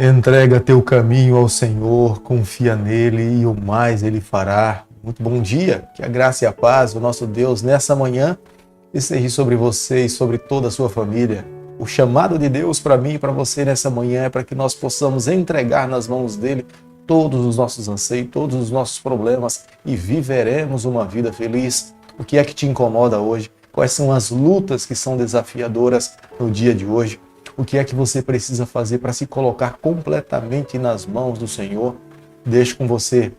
Entrega teu caminho ao Senhor, confia nele e o mais ele fará. Muito bom dia, que a graça e a paz do nosso Deus nessa manhã esteja sobre você e sobre toda a sua família. O chamado de Deus para mim e para você nessa manhã é para que nós possamos entregar nas mãos dele todos os nossos anseios, todos os nossos problemas e viveremos uma vida feliz. O que é que te incomoda hoje? Quais são as lutas que são desafiadoras no dia de hoje? O que é que você precisa fazer para se colocar completamente nas mãos do Senhor? Deixo com você,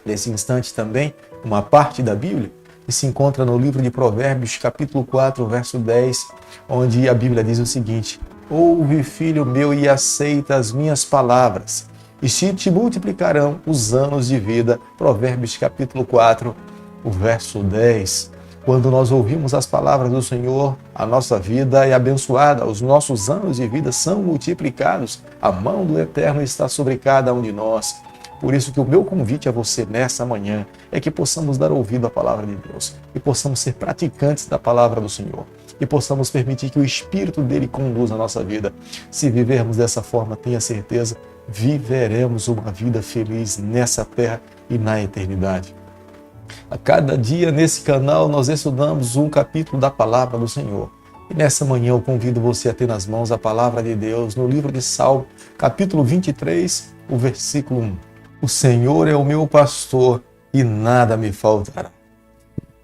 nesse instante também, uma parte da Bíblia que se encontra no livro de Provérbios, capítulo 4, verso 10, onde a Bíblia diz o seguinte: ouve, filho meu, e aceita as minhas palavras, e se te multiplicarão os anos de vida. Provérbios, capítulo 4, o verso 10. Quando nós ouvimos as palavras do Senhor, a nossa vida é abençoada, os nossos anos de vida são multiplicados, a mão do Eterno está sobre cada um de nós. Por isso que o meu convite a você nessa manhã é que possamos dar ouvido à palavra de Deus, e possamos ser praticantes da palavra do Senhor, e possamos permitir que o Espírito dele conduza a nossa vida. Se vivermos dessa forma, tenha certeza, viveremos uma vida feliz nessa terra e na eternidade. A cada dia nesse canal nós estudamos um capítulo da palavra do Senhor. E nessa manhã eu convido você a ter nas mãos a palavra de Deus no livro de Salmo, capítulo 23, o versículo 1. O Senhor é o meu pastor e nada me faltará.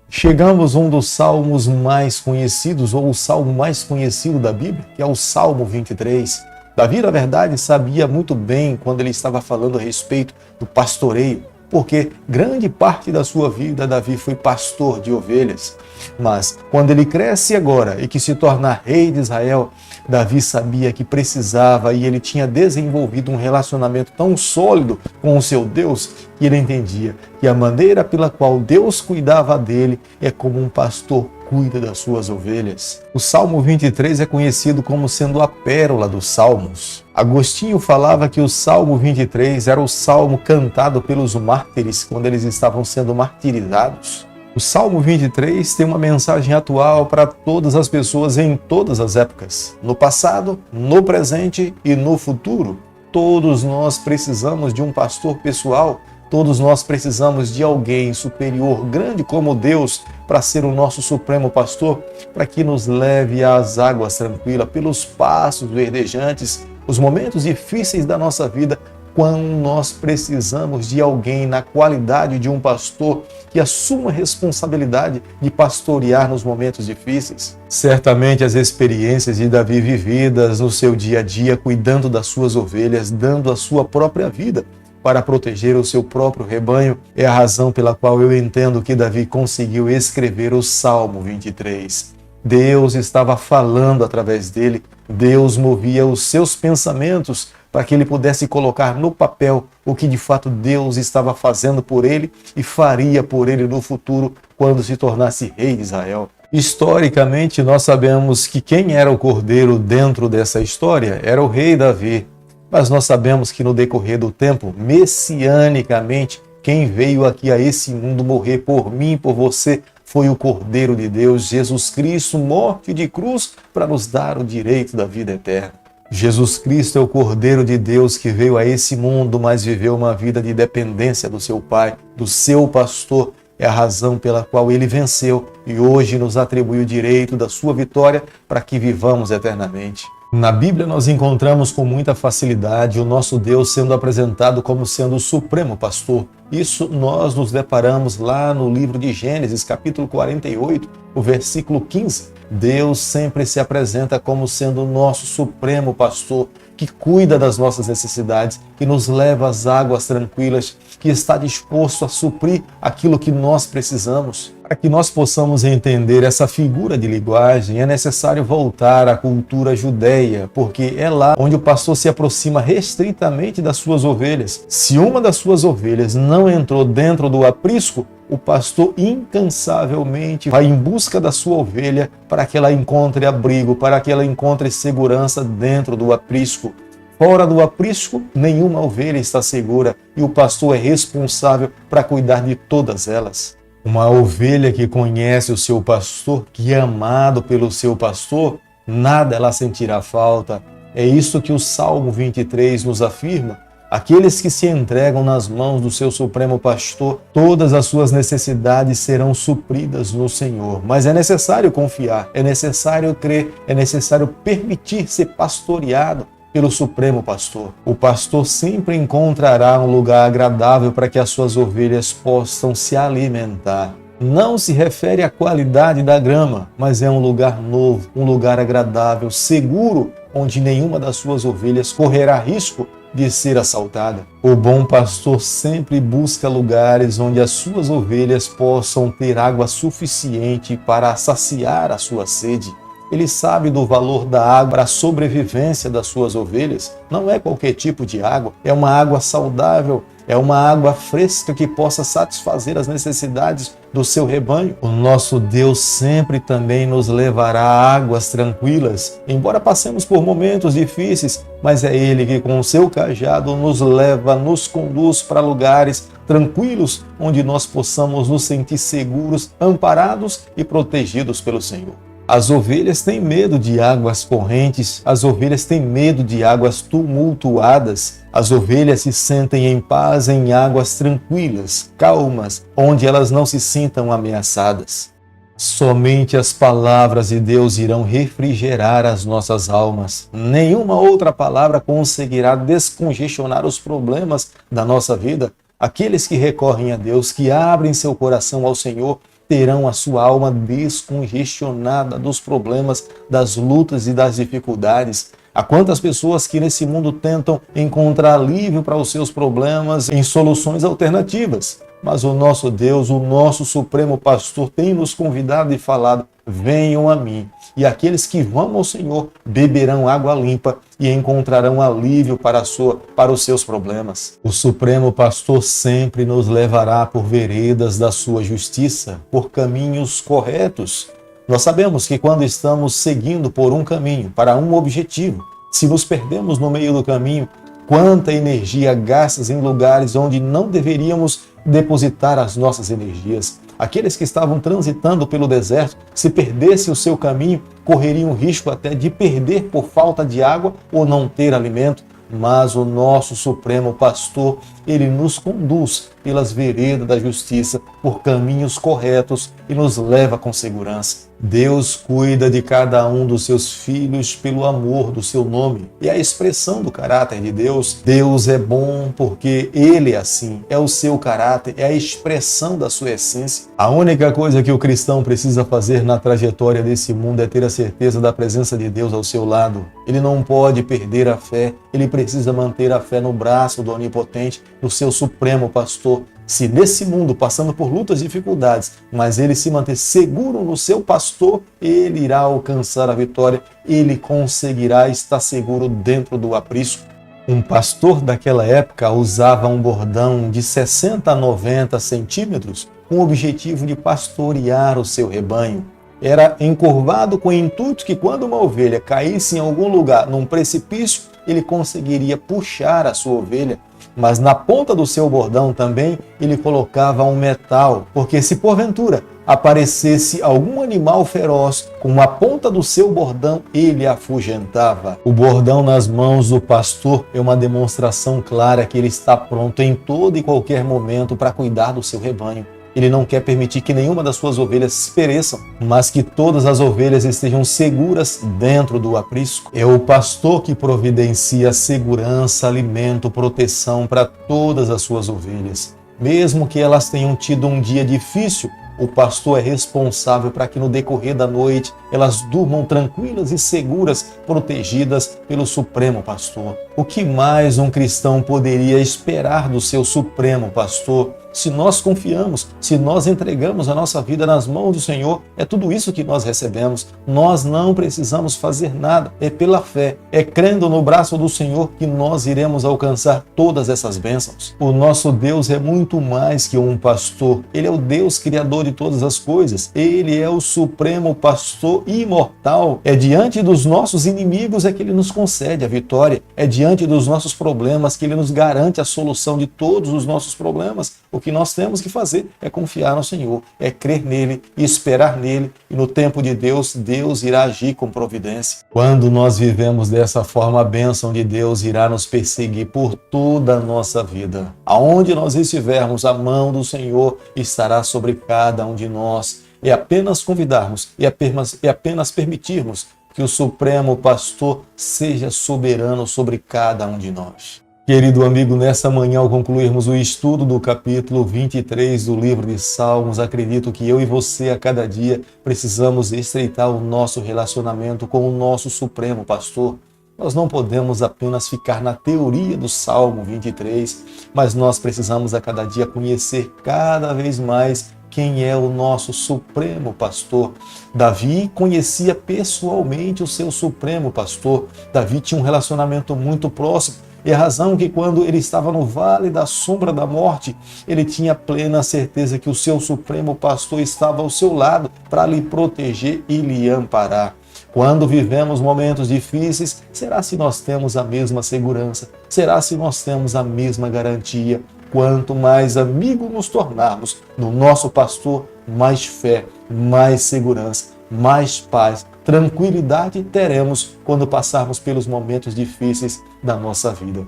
Chegamos a um dos salmos mais conhecidos, ou o salmo mais conhecido da Bíblia, que é o Salmo 23. Davi, na verdade, sabia muito bem quando ele estava falando a respeito do pastoreio, porque grande parte da sua vida Davi foi pastor de ovelhas. Mas quando ele cresce agora e que se torna rei de Israel, Davi sabia que precisava, e ele tinha desenvolvido um relacionamento tão sólido com o seu Deus, que ele entendia que a maneira pela qual Deus cuidava dele é como um pastor cuida das suas ovelhas. O Salmo 23 é conhecido como sendo a pérola dos salmos. Agostinho falava que o Salmo 23 era o salmo cantado pelos mártires quando eles estavam sendo martirizados. O Salmo 23 tem uma mensagem atual para todas as pessoas em todas as épocas, no passado, no presente e no futuro. Todos nós precisamos de um pastor pessoal. Todos nós precisamos de alguém superior, grande como Deus, para ser o nosso supremo pastor, para que nos leve às águas tranquilas, pelos passos verdejantes, os momentos difíceis da nossa vida, quando nós precisamos de alguém na qualidade de um pastor que assuma a responsabilidade de pastorear nos momentos difíceis. Certamente as experiências de Davi vividas no seu dia a dia, cuidando das suas ovelhas, dando a sua própria vida para proteger o seu próprio rebanho, é a razão pela qual eu entendo que Davi conseguiu escrever o Salmo 23. Deus estava falando através dele, Deus movia os seus pensamentos para que ele pudesse colocar no papel o que de fato Deus estava fazendo por ele e faria por ele no futuro, quando se tornasse rei de Israel. Historicamente, nós sabemos que quem era o cordeiro dentro dessa história era o rei Davi. Mas nós sabemos que no decorrer do tempo, messianicamente, quem veio aqui a esse mundo morrer por mim e por você foi o Cordeiro de Deus, Jesus Cristo, morte de cruz para nos dar o direito da vida eterna. Jesus Cristo é o Cordeiro de Deus que veio a esse mundo, mas viveu uma vida de dependência do seu Pai, do seu pastor. É a razão pela qual ele venceu e hoje nos atribui o direito da sua vitória para que vivamos eternamente. Na Bíblia nós encontramos com muita facilidade o nosso Deus sendo apresentado como sendo o supremo pastor. Isso nós nos deparamos lá no livro de Gênesis, capítulo 48, o versículo 15. Deus sempre se apresenta como sendo o nosso supremo pastor, que cuida das nossas necessidades, que nos leva às águas tranquilas, que está disposto a suprir aquilo que nós precisamos. Para que nós possamos entender essa figura de linguagem, é necessário voltar à cultura judeia, porque é lá onde o pastor se aproxima restritamente das suas ovelhas. Se uma das suas ovelhas não entrou dentro do aprisco, o pastor incansavelmente vai em busca da sua ovelha para que ela encontre abrigo, para que ela encontre segurança dentro do aprisco. Fora do aprisco, nenhuma ovelha está segura e o pastor é responsável para cuidar de todas elas. Uma ovelha que conhece o seu pastor, que é amado pelo seu pastor, nada ela sentirá falta. É isso que o Salmo 23 nos afirma. Aqueles que se entregam nas mãos do seu Supremo Pastor, todas as suas necessidades serão supridas no Senhor. Mas é necessário confiar, é necessário crer, é necessário permitir ser pastoreado pelo Supremo Pastor. O pastor sempre encontrará um lugar agradável para que as suas ovelhas possam se alimentar. Não se refere à qualidade da grama, mas é um lugar novo, um lugar agradável, seguro, onde nenhuma das suas ovelhas correrá risco de ser assaltada. O bom pastor sempre busca lugares onde as suas ovelhas possam ter água suficiente para saciar a sua sede. Ele sabe do valor da água para a sobrevivência das suas ovelhas. Não é qualquer tipo de água, é uma água saudável, é uma água fresca que possa satisfazer as necessidades do seu rebanho. O nosso Deus sempre também nos levará a águas tranquilas, embora passemos por momentos difíceis, mas é Ele que com o seu cajado nos leva, nos conduz para lugares tranquilos, onde nós possamos nos sentir seguros, amparados e protegidos pelo Senhor. As ovelhas têm medo de águas correntes, as ovelhas têm medo de águas tumultuadas. As ovelhas se sentem em paz em águas tranquilas, calmas, onde elas não se sintam ameaçadas. Somente as palavras de Deus irão refrigerar as nossas almas. Nenhuma outra palavra conseguirá descongestionar os problemas da nossa vida. Aqueles que recorrem a Deus, que abrem seu coração ao Senhor, terão a sua alma descongestionada dos problemas, das lutas e das dificuldades. Há quantas pessoas que nesse mundo tentam encontrar alívio para os seus problemas em soluções alternativas. Mas o nosso Deus, o nosso Supremo Pastor, tem nos convidado e falado: venham a mim. E aqueles que vão ao Senhor beberão água limpa e encontrarão alívio para os seus problemas. O Supremo Pastor sempre nos levará por veredas da sua justiça, por caminhos corretos. Nós sabemos que quando estamos seguindo por um caminho, para um objetivo, se nos perdemos no meio do caminho, quanta energia gastas em lugares onde não deveríamos depositar as nossas energias. Aqueles que estavam transitando pelo deserto, se perdesse o seu caminho, correriam risco até de perder por falta de água ou não ter alimento. Mas o nosso Supremo Pastor, ele nos conduz pelas veredas da justiça, por caminhos corretos e nos leva com segurança. Deus cuida de cada um dos seus filhos pelo amor do seu nome. E a expressão do caráter de Deus: Deus é bom porque Ele é assim, é o seu caráter, é a expressão da sua essência. A única coisa que o cristão precisa fazer na trajetória desse mundo é ter a certeza da presença de Deus ao seu lado. Ele não pode perder a fé, ele precisa manter a fé no braço do Onipotente, do seu Supremo Pastor. Se nesse mundo, passando por lutas e dificuldades, mas ele se manter seguro no seu pastor, ele irá alcançar a vitória, ele conseguirá estar seguro dentro do aprisco. Um pastor daquela época usava um bordão de 60 a 90 centímetros com o objetivo de pastorear o seu rebanho. Era encurvado com o intuito que quando uma ovelha caísse em algum lugar, num precipício, ele conseguiria puxar a sua ovelha. Mas na ponta do seu bordão também ele colocava um metal, porque se porventura aparecesse algum animal feroz, com a ponta do seu bordão ele afugentava. O bordão nas mãos do pastor é uma demonstração clara que ele está pronto em todo e qualquer momento para cuidar do seu rebanho. Ele não quer permitir que nenhuma das suas ovelhas pereçam, mas que todas as ovelhas estejam seguras dentro do aprisco. É o pastor que providencia segurança, alimento, proteção para todas as suas ovelhas. Mesmo que elas tenham tido um dia difícil, o pastor é responsável para que no decorrer da noite elas durmam tranquilas e seguras, protegidas pelo Supremo Pastor. O que mais um cristão poderia esperar do seu Supremo Pastor? Se nós confiamos, se nós entregamos a nossa vida nas mãos do Senhor, é tudo isso que nós recebemos. Nós não precisamos fazer nada, é pela fé, é crendo no braço do Senhor que nós iremos alcançar todas essas bênçãos. O nosso Deus é muito mais que um pastor, Ele é o Deus criador de todas as coisas, Ele é o Supremo Pastor imortal. É diante dos nossos inimigos é que Ele nos concede a vitória, é diante dos nossos problemas que Ele nos garante a solução de todos os nossos problemas. O que que nós temos que fazer é confiar no Senhor, é crer nele, esperar nele, e no tempo de Deus, Deus irá agir com providência. Quando nós vivemos dessa forma, a bênção de Deus irá nos perseguir por toda a nossa vida. Aonde nós estivermos, a mão do Senhor estará sobre cada um de nós. É apenas convidarmos e apenas permitirmos que o Supremo Pastor seja soberano sobre cada um de nós. Querido amigo, nessa manhã, ao concluirmos o estudo do capítulo 23 do livro de Salmos, acredito que eu e você, a cada dia, precisamos estreitar o nosso relacionamento com o nosso Supremo Pastor. Nós não podemos apenas ficar na teoria do Salmo 23, mas nós precisamos a cada dia conhecer cada vez mais quem é o nosso Supremo Pastor. Davi conhecia pessoalmente o seu Supremo Pastor. Davi tinha um relacionamento muito próximo. E a razão que quando ele estava no vale da sombra da morte, ele tinha plena certeza que o seu Supremo Pastor estava ao seu lado para lhe proteger e lhe amparar. Quando vivemos momentos difíceis, será se nós temos a mesma segurança? Será se nós temos a mesma garantia? Quanto mais amigo nos tornarmos no nosso pastor, mais fé, mais segurança, mais paz, tranquilidade teremos quando passarmos pelos momentos difíceis da nossa vida.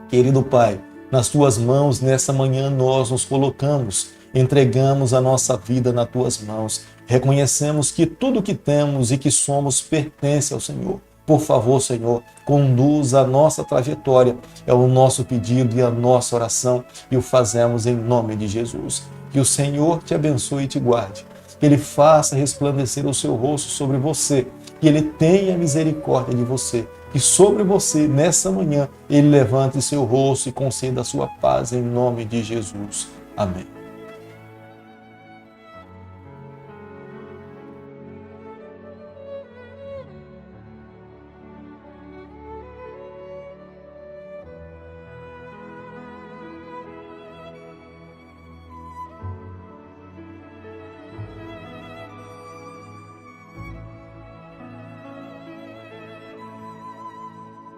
Querido Pai, nas Tuas mãos nessa manhã nós nos colocamos, entregamos a nossa vida nas Tuas mãos, reconhecemos que tudo que temos e que somos pertence ao Senhor. Por favor, Senhor, conduza a nossa trajetória, é o nosso pedido e a nossa oração, e o fazemos em nome de Jesus. Que o Senhor te abençoe e te guarde, que Ele faça resplandecer o seu rosto sobre você, que Ele tenha misericórdia de você, que sobre você, nessa manhã, Ele levante seu rosto e conceda a sua paz em nome de Jesus. Amém.